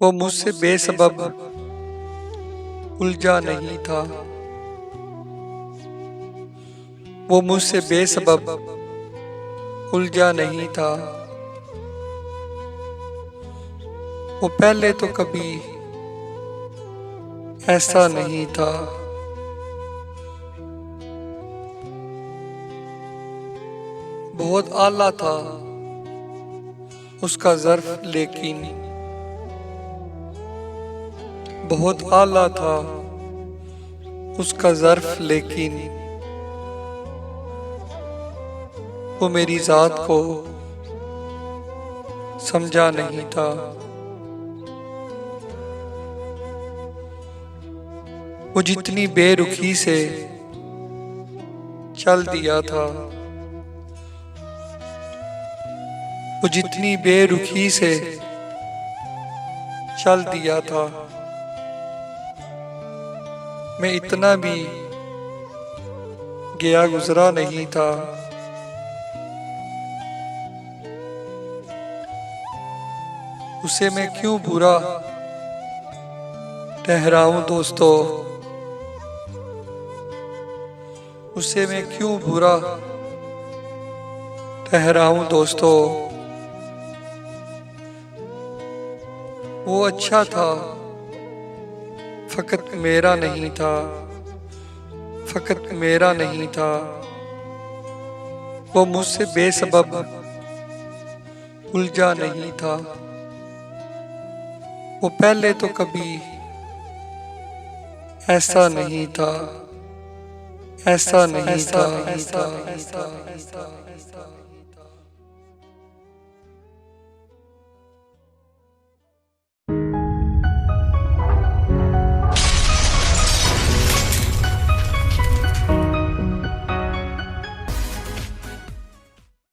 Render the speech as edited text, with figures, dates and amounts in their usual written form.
वो मुझसे बेसबब उलझा नहीं था। वो मुझसे बेसबब उलझा नहीं था। वो पहले तो कभी ऐसा नहीं था। बहुत आला था उसका ज़र्फ, लेकिन बहुत आला था उसका ज़र्फ, लेकिन वो मेरी ज़ात को समझा नहीं था। वो जितनी बेरुखी से चल दिया था, वो जितनी बेरुखी से चल दिया था, मैं इतना भी गया गुजरा नहीं था। उसे मैं क्यों बुरा ठहराऊं दोस्तों, उसे मैं क्यों बुरा ठहराऊं दोस्तों। वो अच्छा था, फकत मेरा नहीं था, फकत मेरा नहीं था। वो मुझसे बेसबब उलझा नहीं था। वो पहले तो कभी ऐसा नहीं था, ऐसा नहीं था।